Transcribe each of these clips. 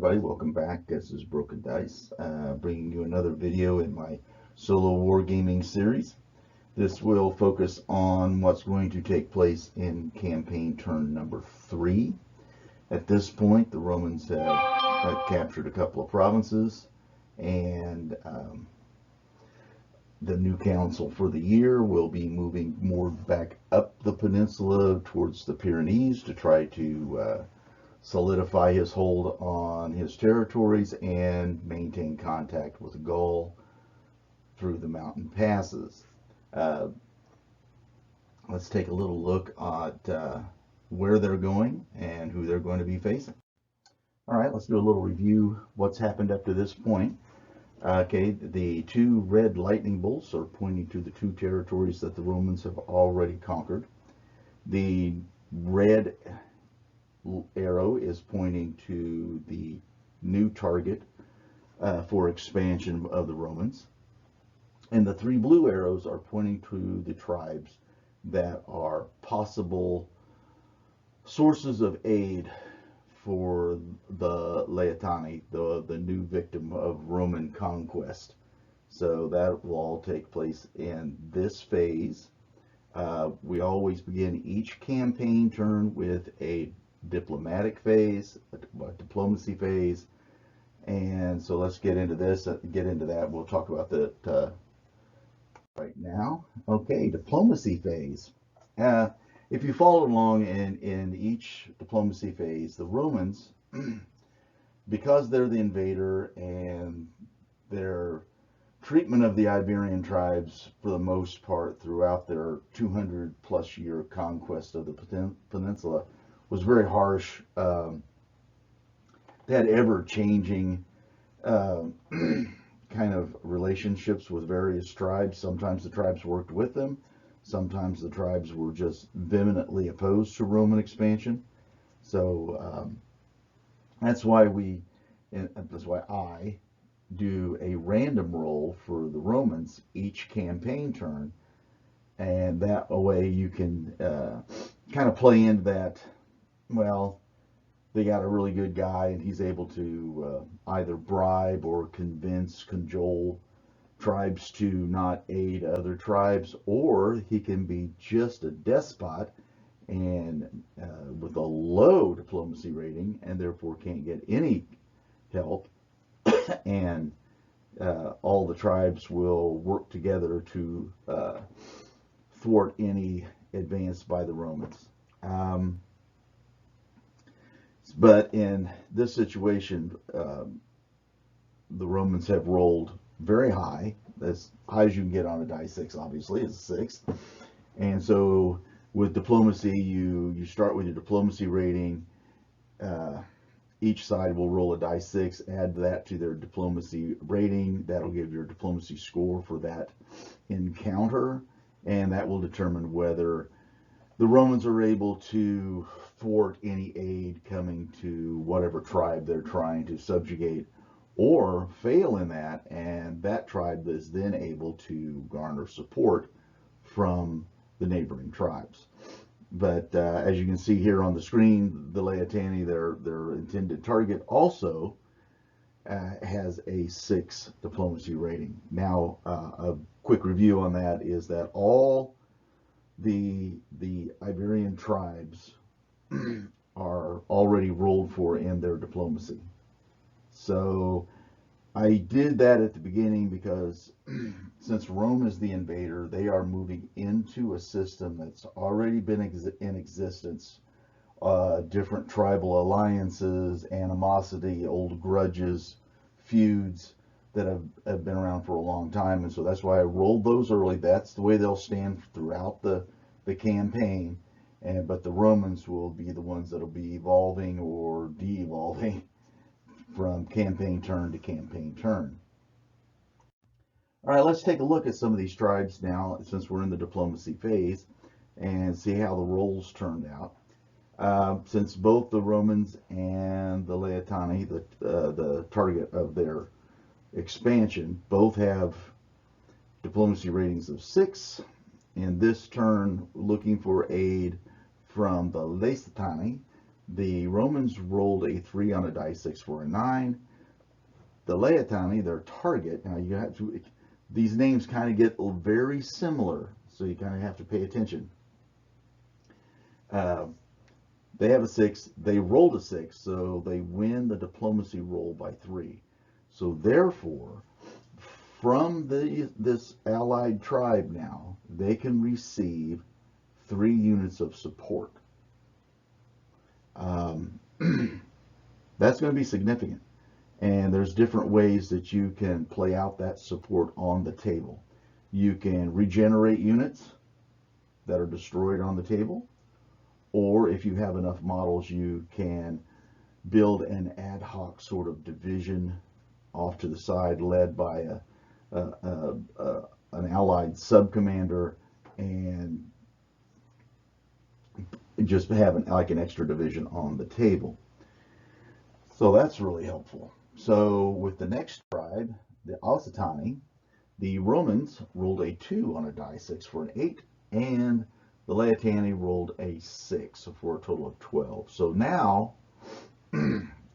everybody, welcome back. This is Broken Dice, bringing you another video in my solo wargaming series. This will focus on what's going to take place in campaign turn number 3. At this point, the Romans have captured a couple of provinces, and the new council for the year will be moving more back up the peninsula towards the Pyrenees to try to solidify his hold on his territories and maintain contact with Gaul through the mountain passes. Let's take a little look at where they're going and who they're going to be facing. All right, let's do a little review what's happened up to this point. Okay, the two red lightning bolts are pointing to the two territories that the Romans have already conquered. The red arrow is pointing to the new target for expansion of the Romans, and the three blue arrows are pointing to the tribes that are possible sources of aid for the Laetani, the new victim of Roman conquest. So that will all take place in this phase. We always begin each campaign turn with a diplomatic phase, a diplomacy phase, and so let's get into this, get into that. We'll talk about that right now. Okay, diplomacy phase. If you follow along in each diplomacy phase, the Romans, because they're the invader and their treatment of the Iberian tribes for the most part throughout their 200 plus year conquest of the peninsula was very harsh. They had ever-changing kind of relationships with various tribes. Sometimes the tribes worked with them. Sometimes the tribes were just vehemently opposed to Roman expansion. So that's why I do a random roll for the Romans each campaign turn, and that way you can kind of play into that. Well, they got a really good guy and he's able to either bribe or cajole tribes to not aid other tribes, or he can be just a despot and with a low diplomacy rating and therefore can't get any help, and all the tribes will work together to thwart any advance by the Romans. But in this situation, the Romans have rolled very high, as high as you can get on a die 6, obviously, is a 6. And so with diplomacy, you start with your diplomacy rating. Each side will roll a die 6, add that to their diplomacy rating. That'll give your diplomacy score for that encounter, and that will determine whether the Romans are able to thwart any aid coming to whatever tribe they're trying to subjugate, or fail in that, and that tribe is then able to garner support from the neighboring tribes. But as you can see here on the screen, the Laetani, their intended target, also has a 6 diplomacy rating. Now, a quick review on that is that all the Iberian tribes are already rolled for in their diplomacy. So I did that at the beginning because since Rome is the invader, they are moving into a system that's already been in existence. Different tribal alliances, animosity, old grudges, feuds that have been around for a long time, and so that's why I rolled those early. That's the way they'll stand throughout the campaign, but the Romans will be the ones that'll be evolving or de-evolving from campaign turn to campaign turn. All right, let's take a look at some of these tribes now, since we're in the diplomacy phase, and see how the rolls turned out. Since both the Romans and the Laetani, the target of their expansion, both have diplomacy ratings of 6. In this turn, looking for aid from the Laetani, The Romans rolled a 3 on a die 6 for a 9. The Laetani, their target, now you have to, these names kind of get very similar, so you kind of have to pay attention. They have a 6, they rolled a 6, so they win the diplomacy roll by 3. So therefore, from this allied tribe now, they can receive 3 units of support. That's going to be significant. And there's different ways that you can play out that support on the table. You can regenerate units that are destroyed on the table, or if you have enough models, you can build an ad hoc sort of division off to the side led by an allied sub-commander, and just having like an extra division on the table. So that's really helpful. So with the next tribe, the Occitani, the Romans rolled a 2 on a die 6 for an 8, and the Laetani rolled a 6 for a total of 12. So now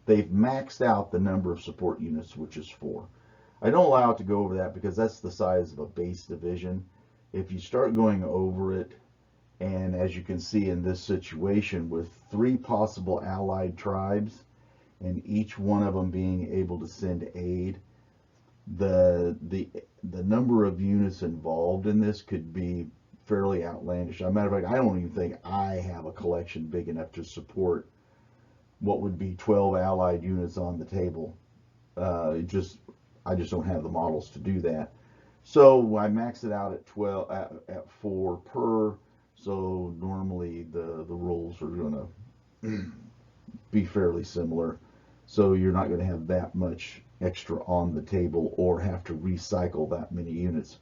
they've maxed out the number of support units, which is 4. I don't allow it to go over that because that's the size of a base division. If you start going over it, and as you can see in this situation with 3 possible allied tribes, and each one of them being able to send aid, the number of units involved in this could be fairly outlandish. As a matter of fact, I don't even think I have a collection big enough to support what would be 12 allied units on the table. I just don't have the models to do that. So I max it out at 12 at 4 per. So normally the rolls are going to be fairly similar. So you're not going to have that much extra on the table or have to recycle that many units.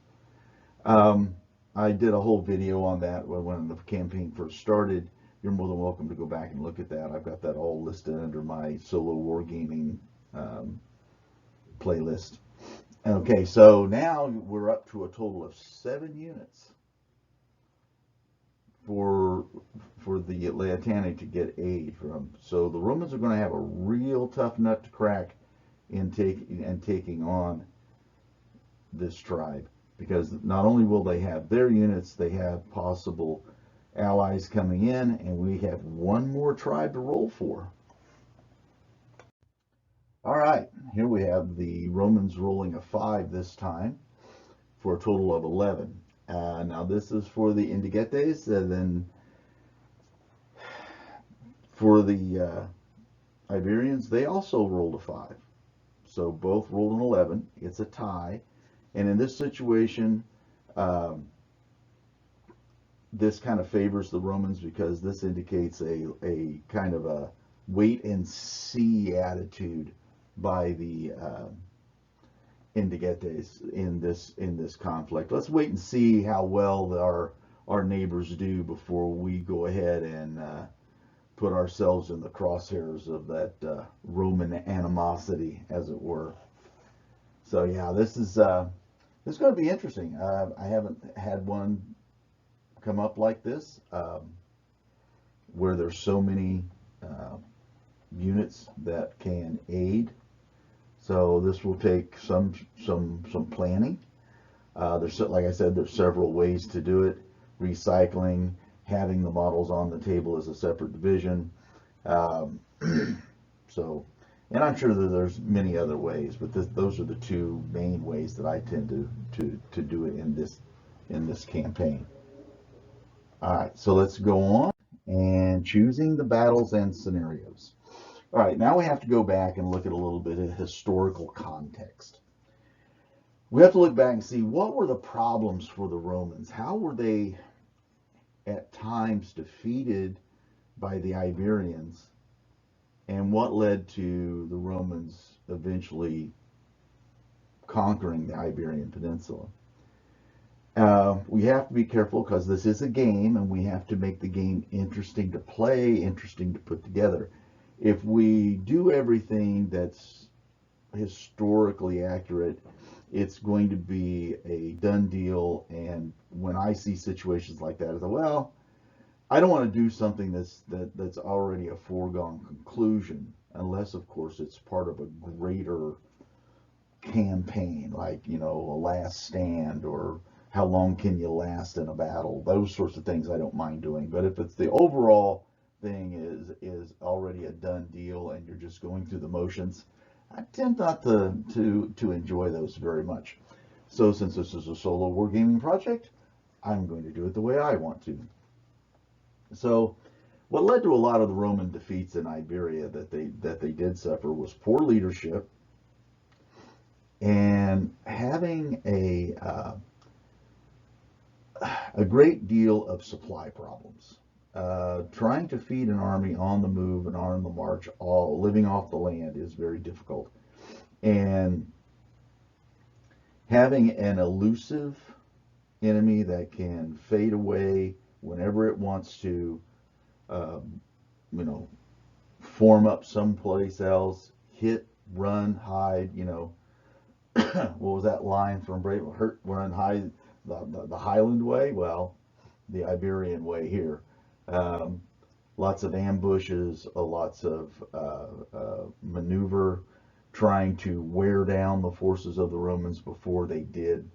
I did a whole video on that when the campaign first started. You're more than welcome to go back and look at that. I've got that all listed under my solo wargaming playlist. Okay, so now we're up to a total of 7 units for the Laetani to get aid from. So the Romans are going to have a real tough nut to crack in taking on this tribe, because not only will they have their units, they have possible allies coming in, and we have one more tribe to roll for. All right, here we have the Romans rolling a 5 this time for a total of 11. Now this is for the Indigetes, and then for the Iberians, they also rolled a 5. So both rolled an 11. It's a tie. And in this situation, this kind of favors the Romans because this indicates a kind of a wait and see attitude by the Indigetes in this conflict. Let's wait and see how well our neighbors do before we go ahead and put ourselves in the crosshairs of that Roman animosity, as it were. So yeah, this is going to be interesting. I haven't had one come up like this, where there's so many units that can aid. So this will take some planning. There's, like I said, there's several ways to do it. Recycling, having the models on the table as a separate division. So, and I'm sure that there's many other ways, but those are the 2 main ways that I tend to do it in this campaign. All right, so let's go on and choosing the battles and scenarios. All right, now we have to go back and look at a little bit of historical context. We have to look back and see what were the problems for the Romans. How were they at times defeated by the Iberians, and what led to the Romans eventually conquering the Iberian Peninsula. We have to be careful because this is a game, and we have to make the game interesting to play, interesting to put together. If we do everything that's historically accurate, it's going to be a done deal. And when I see situations like that, I say, well, I don't want to do something that's already a foregone conclusion, unless, of course, it's part of a greater campaign, like, you know, a last stand, or how long can you last in a battle. Those sorts of things I don't mind doing. But if it's the overall thing is already a done deal and you're just going through the motions, I tend not to enjoy those very much. So since this is a solo wargaming project, I'm going to do it the way I want to. So what led to a lot of the Roman defeats in Iberia that they did suffer was poor leadership and having a great deal of supply problems. Trying to feed an army on the move and on the march, all living off the land, is very difficult. And having an elusive enemy that can fade away whenever it wants to, you know, form up someplace else, hit, run, hide, you know. What was that line from Brave? Hurt, run, hide, the Highland way? Well, the Iberian way here. Lots of ambushes, lots of maneuver, trying to wear down the forces of the Romans before they did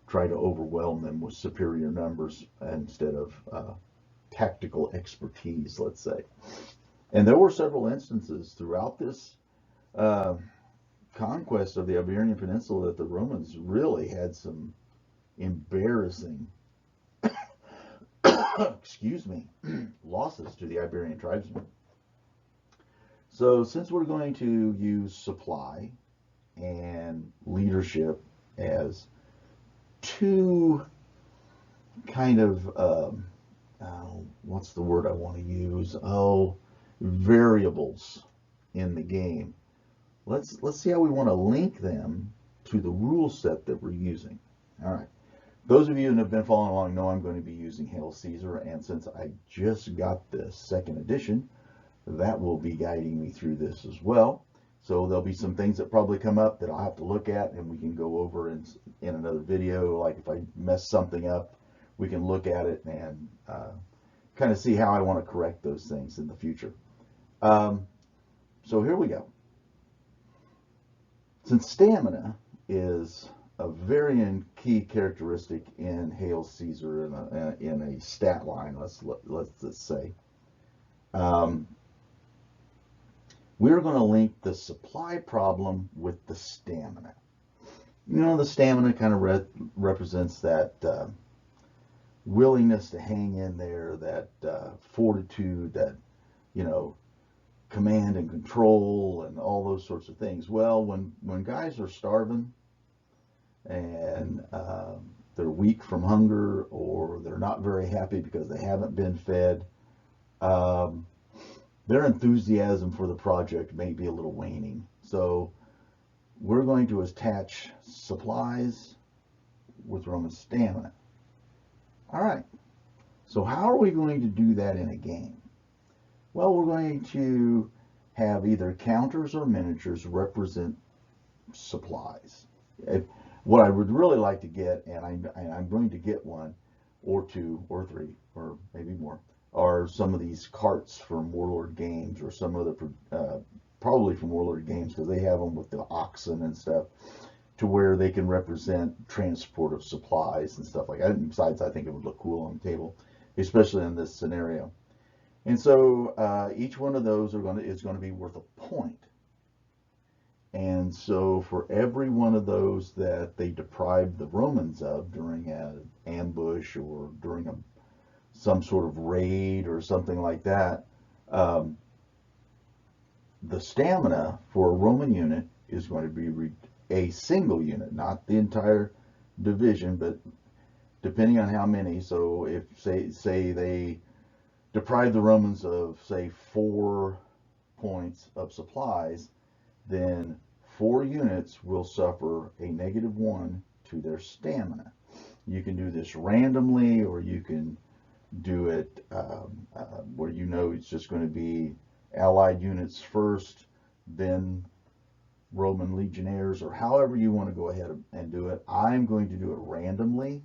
try to overwhelm them with superior numbers instead of tactical expertise, let's say. And there were several instances throughout this conquest of the Iberian Peninsula that the Romans really had some embarrassing excuse me, losses to the Iberian tribesmen. So since we're going to use supply and leadership as two kind of what's the word I want to use? Variables in the game. Let's see how we want to link them to the rule set that we're using. All right. Those of you that have been following along know I'm going to be using Hail Caesar, and since I just got the second edition, that will be guiding me through this as well. So there'll be some things that probably come up that I'll have to look at, and we can go over in another video. Like if I mess something up, we can look at it and kind of see how I want to correct those things in the future. So here we go. Since stamina is a very key characteristic in Hail Caesar in a stat line, let's just say, we're going to link the supply problem with the stamina. You know, the stamina kind of represents that willingness to hang in there, that fortitude, that, you know, command and control and all those sorts of things. Well, when guys are starving and they're weak from hunger, or they're not very happy because they haven't been fed, their enthusiasm for the project may be a little waning. So we're going to attach supplies with Roman stamina. All right. So how are we going to do that in a game? Well, we're going to have either counters or miniatures represent supplies. What I would really like to get, and I'm going to get one or two or three or maybe more, are some of these carts from Warlord Games, or some other, probably from Warlord Games, because they have them with the oxen and stuff, to where they can represent transport of supplies and stuff like that. And besides, I think it would look cool on the table, especially in this scenario. And so each one of those is going to be worth a point. And so for every one of those that they deprived the Romans of during an ambush or during some sort of raid or something like that, the stamina for a Roman unit is going to be a single unit, not the entire division, but depending on how many. So if say they deprive the Romans of, say, 4 points of supplies, then 4 units will suffer a -1 to their stamina. You can do this randomly, or you can do it where you know it's just going to be Allied units first, then Roman legionnaires, or however you want to go ahead and do it. I'm going to do it randomly,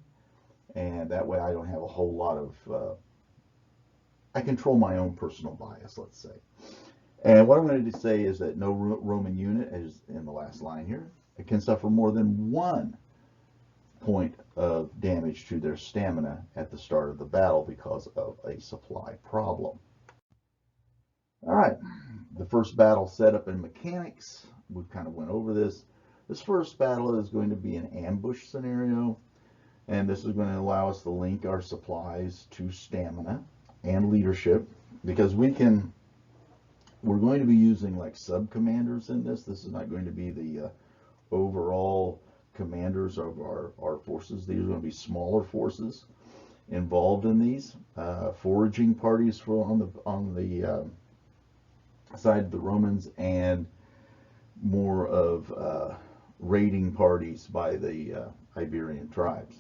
and that way I don't have a whole lot of I control my own personal bias, let's say. And what I'm going to say is that no Roman unit, as in the last line here, it can suffer more than 1 point of damage to their stamina at the start of the battle because of a supply problem. All right, the first battle setup and mechanics. We've kind of went over this. This first battle is going to be an ambush scenario, and this is going to allow us to link our supplies to stamina and leadership, because we're going to be using like sub-commanders in this. This is not going to be the overall commanders of our forces. These are going to be smaller forces involved in these. Foraging parties on the side of the Romans, and more of raiding parties by the Iberian tribes.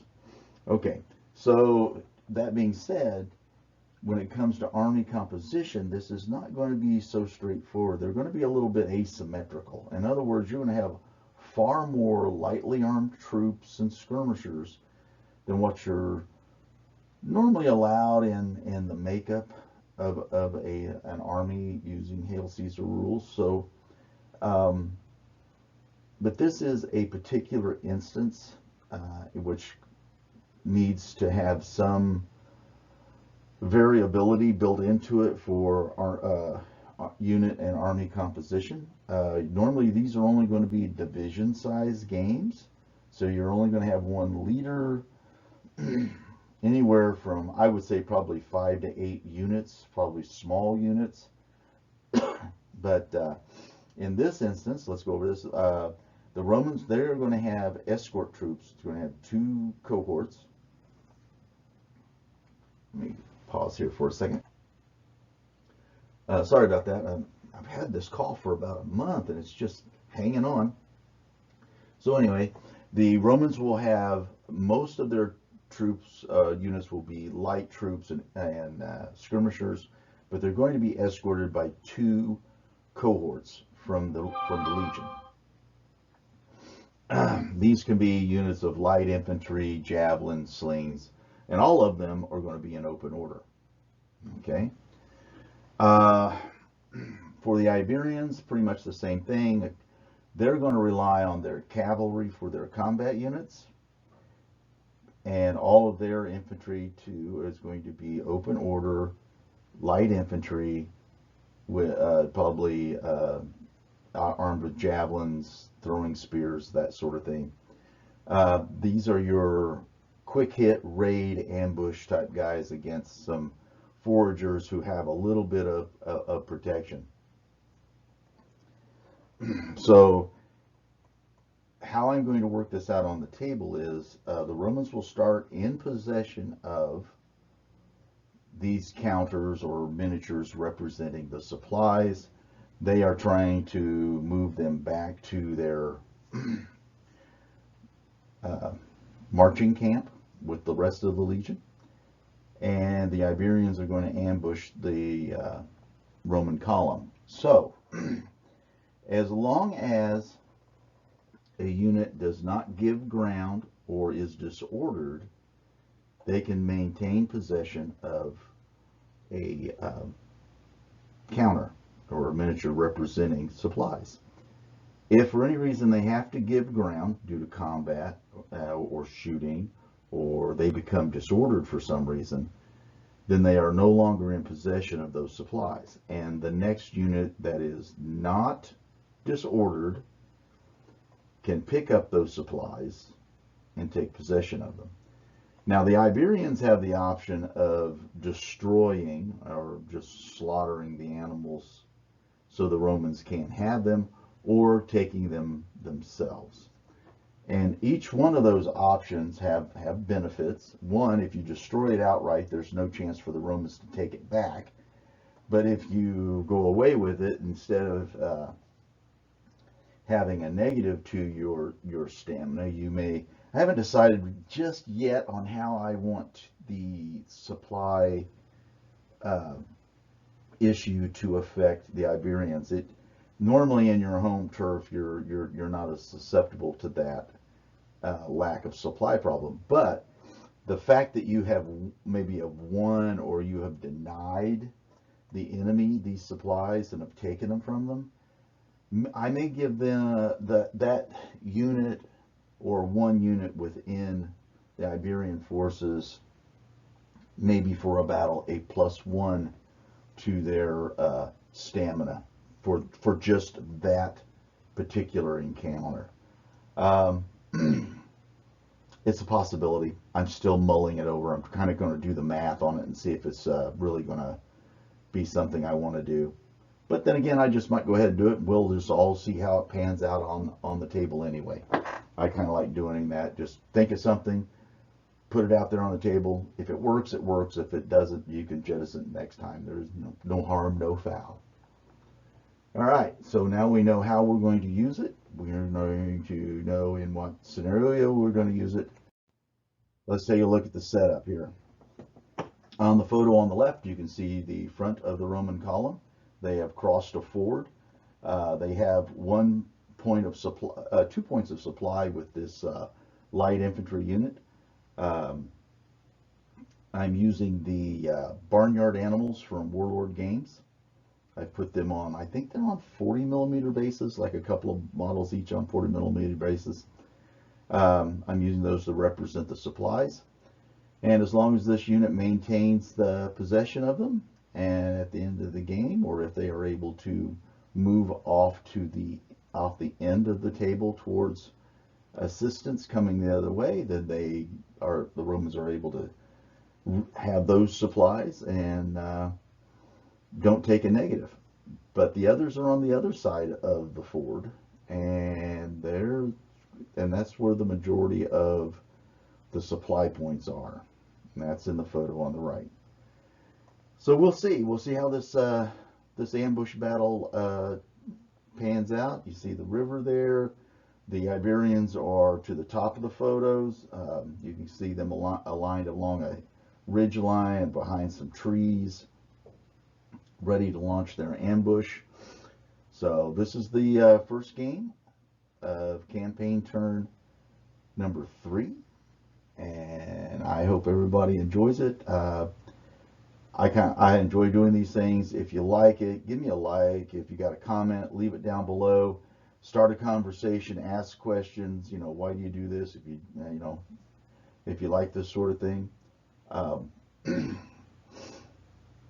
Okay, so that being said, when it comes to army composition, this is not going to be so straightforward. They're going to be a little bit asymmetrical. In other words, you're going to have far more lightly armed troops and skirmishers than what you're normally allowed in the makeup of an army using Hail Caesar rules. So, but this is a particular instance which needs to have some variability built into it for our unit and army composition. Normally these are only going to be division size games, so you're only going to have one leader, anywhere from, I would say, probably 5 to 8 units, probably small units. But in this instance, let's go over this. The Romans, they're going to have escort troops. It's going to have 2 cohorts. Let me pause here for a second. Sorry about that. I've had this call for about a month, and it's just hanging on. So anyway, the Romans will have most of their troops, units will be light troops and skirmishers, but they're going to be escorted by 2 cohorts from the legion. These can be units of light infantry, javelins, slings, and all of them are going to be in open order. Okay. For the Iberians, pretty much the same thing. They're going to rely on their cavalry for their combat units, and all of their infantry too is going to be open order, light infantry, with probably armed with javelins, throwing spears, that sort of thing. These are your quick hit, raid, ambush type guys against some foragers who have a little bit of protection. So how I'm going to work this out on the table is the Romans will start in possession of these counters or miniatures representing the supplies. They are trying to move them back to their marching camp with the rest of the legion. And the Iberians are going to ambush the Roman column. So, as long as a unit does not give ground or is disordered, they can maintain possession of a counter or a miniature representing supplies. If for any reason they have to give ground due to combat or shooting, or they become disordered for some reason, then they are no longer in possession of those supplies. And the next unit that is not disordered can pick up those supplies and take possession of them. Now, the Iberians have the option of destroying or just slaughtering the animals so the Romans can't have them, or taking them themselves. And each one of those options have benefits. One, if you destroy it outright, there's no chance for the Romans to take it back. But if you go away with it, instead of having a negative to your stamina, you may... I haven't decided just yet on how I want the supply issue to affect the Iberians. Normally in your home turf, you're not as susceptible to that lack of supply problem. But the fact that you have maybe have won or you have denied the enemy these supplies and have taken them from them, I may give them that unit or one unit within the Iberian forces, maybe for a battle, a +1 to their stamina for just that particular encounter. Um, it's a possibility. I'm still mulling it over. I'm kind of going to do the math on it and see if it's really going to be something I want to do. But then again, I just might go ahead and do it. We'll just all see how it pans out on the table anyway. I kind of like doing that. Just think of something, put it out there on the table. If it works, it works. If it doesn't, you can jettison it next time. There's no harm, no foul. All right, so now we know how we're going to use it. We're going to know in what scenario we're going to use it. Let's take a look at the setup here. On the photo on the left, you can see the front of the Roman column. They have crossed a ford. They have 1 point of supply, 2 points of supply with this light infantry unit. I'm using the barnyard animals from Warlord Games. I put them on, I think they're on 40mm bases, like a couple of models each on 40mm bases. I'm using those to represent the supplies. And as long as this unit maintains the possession of them, and at the end of the game, or if they are able to move off the end of the table towards assistance coming the other way, then the Romans are able to have those supplies and don't take a negative. But the others are on the other side of the ford, and that's where the majority of the supply points are. And that's in the photo on the right. So we'll see. We'll see how this ambush battle pans out. You see the river there. The Iberians are to the top of the photos. You can see them aligned along a ridge line behind some trees, ready to launch their ambush. So this is the first game of campaign turn number 3, and I hope everybody enjoys it. I enjoy doing these things. If you like it, give me a like. If you got a comment, leave it down below. Start a conversation, ask questions. Why do you do this? If if you like this sort of thing,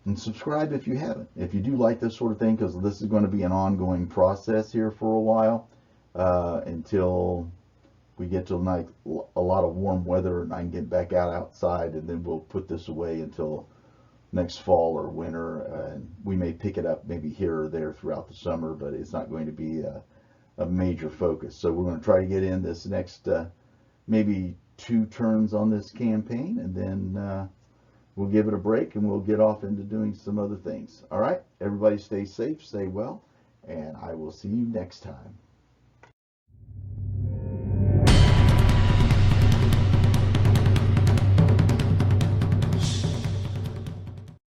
and subscribe if you haven't. If you do like this sort of thing, because this is going to be an ongoing process here for a while until we get to like a lot of warm weather and I can get back outside, and then we'll put this away until next fall or winter, and we may pick it up maybe here or there throughout the summer, but it's not going to be a major focus. So we're going to try to get in this next maybe 2 turns on this campaign, and then we'll give it a break and we'll get off into doing some other things. All right, everybody stay safe, stay well, and I will see you next time.